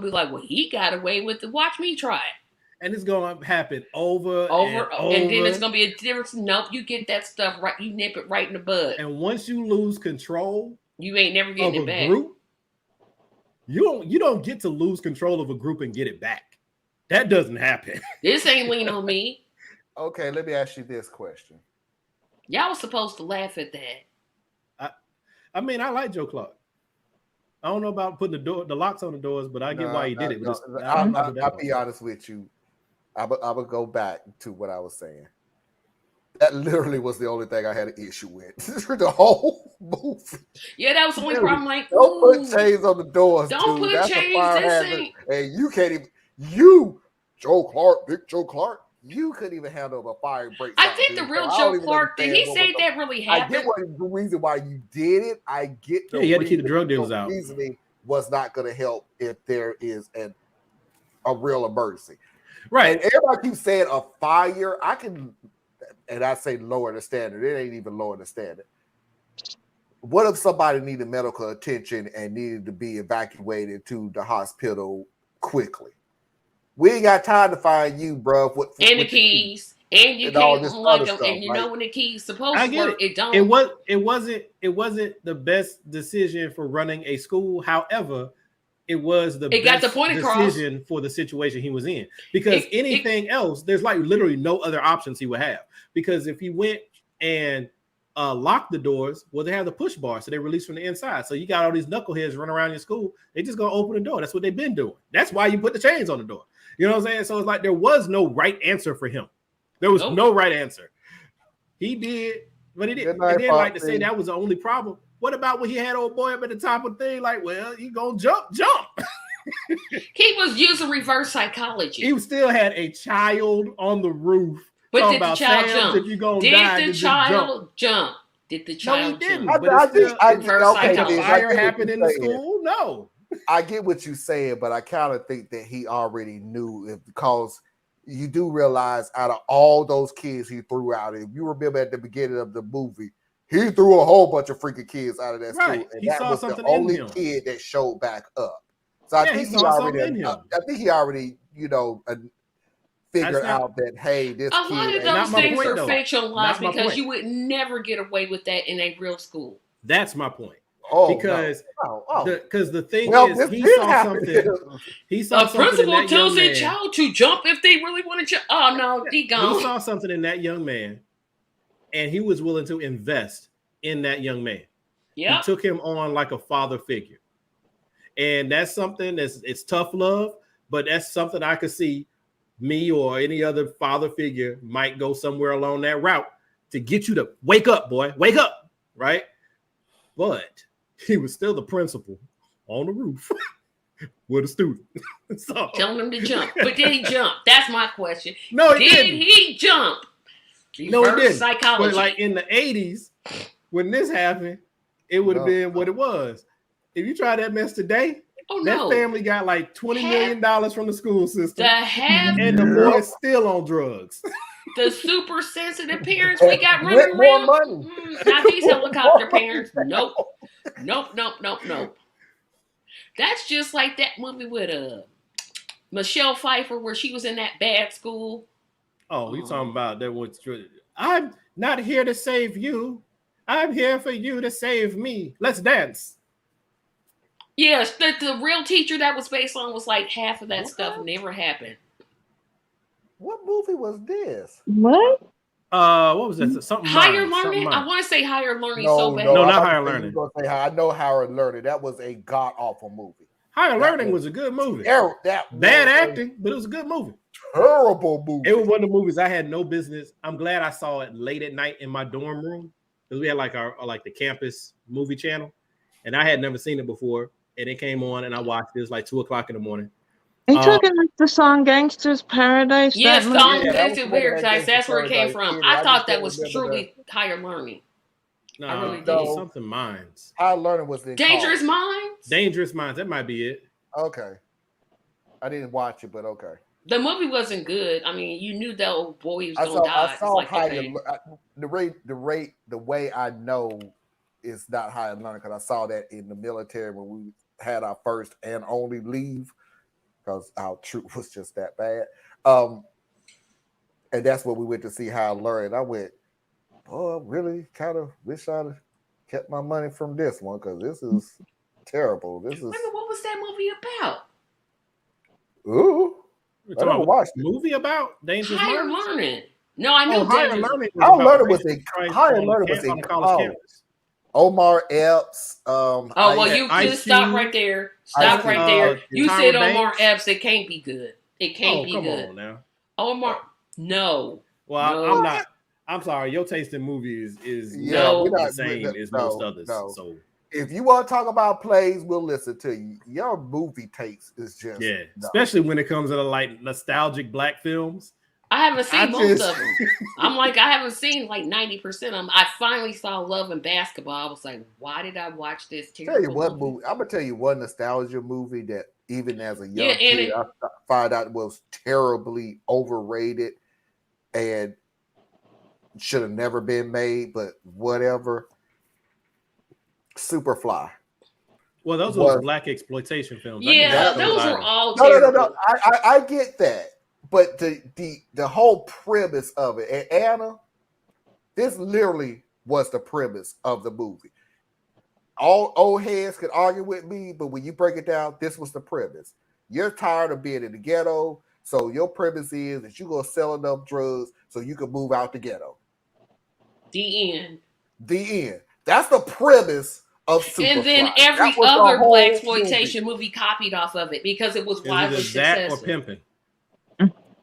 be like, well, he got away with it. Watch me try it. And it's going to happen over And then it's going to be a difference. Nope, you get that stuff right. You nip it right in the bud. And once you lose control, you ain't never getting it back. Group, you don't get to lose control of a group and get it back. That doesn't happen. This ain't Lean on Me. Okay, let me ask you this question. Y'all was supposed to laugh at that. I mean, I like Joe Clark. I don't know about putting the locks on the doors, but I get why he did it. I'll be honest with you. I would go back to what I was saying. That literally was the only thing I had an issue with. The whole movie. Yeah, that was the only problem. Like, don't put chains on the doors. Don't put chains. And you can't even. You, Joe Clark, Big Joe Clark. You couldn't even handle a fire break. I think the real Joe Clark, did he say that really happened? I get the reason why you did it. I get the you had to keep the drug dealers out. Reasoning was not going to help if there is a real emergency. Right. And everybody keeps saying a fire. I can, and I say lower the standard. It ain't even lower the standard. What if somebody needed medical attention and needed to be evacuated to the hospital quickly? We ain't got time to find you, bro. And the keys. And you can't unlock them. And you know when the keys supposed to work, it don't. It wasn't the best decision for running a school. However, it was the best decision for the situation he was in. Because anything else, there's like literally no other options he would have. Because if he went and locked the doors, well, they have the push bar, so they release from the inside. So you got all these knuckleheads running around your school. They just gonna open the door. That's what they've been doing. That's why you put the chains on the door. You know what I'm saying? So it's like there was no right answer for him. There was no right answer. He did what he did. And then like to say that was the only problem. What about when he had old boy up at the top of the thing? Like, well, you gonna jump. He was using reverse psychology. He still had a child on the roof. But did the child jump? If you gonna die, did the child jump? Did the child? No, he didn't. Jump? Fire happened in the school. No. I get what you're saying, but I kind of think that he already knew because you do realize out of all those kids he threw out, if you remember at the beginning of the movie, he threw a whole bunch of freaking kids out of that school, and that was the only kid that showed back up. So I think he already, figured out that hey, this a lot of those things are fictionalized because you would never get away with that in a real school. That's my point. Because the thing is, he saw something. He saw something. A principal tells a child to jump if they really want to jump. Oh no, he gone. He saw something in that young man, and he was willing to invest in that young man. Yeah, he took him on like a father figure, and that's something it's tough love, but that's something I could see me or any other father figure might go somewhere along that route to get you to wake up, boy, wake up, right? But he was still the principal on the roof with a student. So, telling him to jump. But did he jump? That's my question. No, he didn't. Did he jump? No, he didn't. Psychology. But like in the 80s, when this happened, it would have been what it was. If you try that mess today, that family got like $20 million from the school system. And the boy's still on drugs. The super sensitive parents we got running around. More money. Not these helicopter parents. Nope. That's just like that movie with Michelle Pfeiffer where she was in that bad school. Oh, you talking about that? I'm not here to save you. I'm here for you to save me. Let's dance. Yes, the real teacher that was based on was like half of that stuff never happened. What movie was this? What? What was that? Something Higher Learning? I want to say Higher Learning so bad. No, not Higher Learning. I know Higher Learning. That was a god awful movie. Higher Learning was a good movie. Bad acting, but it was a good movie. Terrible movie. It was one of the movies I had no business. I'm glad I saw it late at night in my dorm room because we had like the campus movie channel, and I had never seen it before. And it came on, and I watched it. It was like 2:00 in the morning. Are you talking like the song "Gangster's Paradise"? Yes, Gangster's Paradise. That's where it came from. I thought that was truly Higher Learning. No, I really did. Something Minds. Higher Learning was the Dangerous Minds. Dangerous Minds. That might be it. Okay, I didn't watch it, but okay. The movie wasn't good. I mean, you knew that old boy was gonna die. I saw the way I know it's not Higher Learning because I saw that in the military when we had our first and only leave. because our troop was just that bad. And that's what we went to see how I learned. I went, oh, I really kind of wish I'd kept my money from this one because this is terrible. This is. What was that movie about? Ooh, I never watched it. Movie about Dangerous Higher Minds? Learning. No, I know Higher Learning. Higher Learning was in college. Omar Epps. You stop right there. Stop right there. You said Omar Epps. It can't be good. It can't be good. Come on now. Omar, no. Well, no. I'm not. I'm sorry. Your taste in movies is not the same as most others. No. So if you want to talk about plays, we'll listen to you. Your movie taste is just especially when it comes to like nostalgic black films. I haven't seen most of them. I'm like, I haven't seen like 90% of them. I finally saw Love and Basketball. I was like, why did I watch this terrible movie? I'm gonna tell you one nostalgia movie that even as a young kid, I found out was terribly overrated and should have never been made, but whatever. Superfly. Well, those were black exploitation films. Yeah, those were all terrible. No. I get that. But the whole premise of it, and Anna, this literally was the premise of the movie. All old heads could argue with me, but when you break it down, this was the premise. You're tired of being in the ghetto, so your premise is that you're going to sell enough drugs so you can move out the ghetto. The end. That's the premise of Superfly. And then every other blaxploitation movie copied off of it because it was widely successful. That or pimping.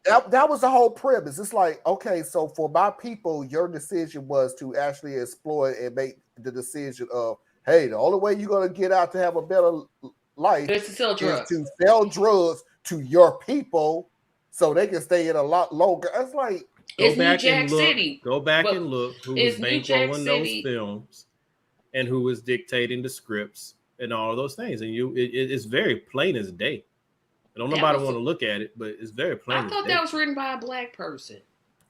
That was the whole premise. It's like, okay, so for my people, your decision was to actually exploit and make the decision of, hey, the only way you're going to get out to have a better life is to sell drugs to your people so they can stay in a lot longer. It's like, Go back and look who was bankrolling those films and who was dictating the scripts and all of those things. And it's very plain as day. I don't nobody want to look at it, but it's very plain. I thought that was written by a black person.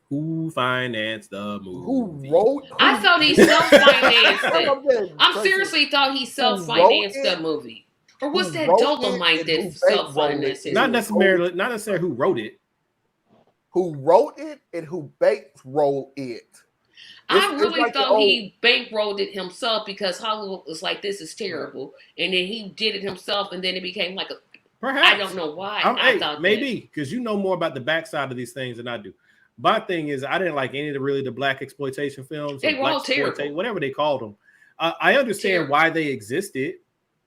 Who financed the movie? Who wrote? I thought he self-financed it. I seriously thought he self-financed the movie. Or was that Dolomite that self-financed it? Not necessarily who wrote it. Who wrote it and who bankrolled it. I really thought he bankrolled it himself because Hollywood was like, this is terrible. And then he did it himself and then it became like a... Perhaps. I don't know why. I thought maybe because you know more about the backside of these things than I do. My thing is, I didn't like any of the black exploitation films. They were all terrible. Whatever they called them. I understand why they existed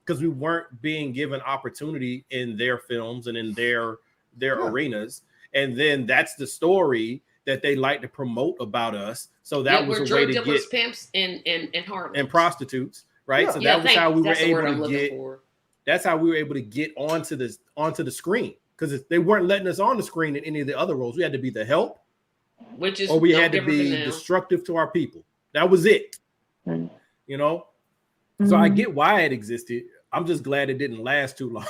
because we weren't being given opportunity in their films and in their arenas. And then that's the story that they like to promote about us. So that was a way to get pimps and harlots and prostitutes, right? Yeah. So that was how we were able to get. That's how we were able to get onto the screen because they weren't letting us on the screen in any of the other roles. We had to be the help, or we had to be destructive to our people. That was it. Mm-hmm. You know, so I get why it existed. I'm just glad it didn't last too long.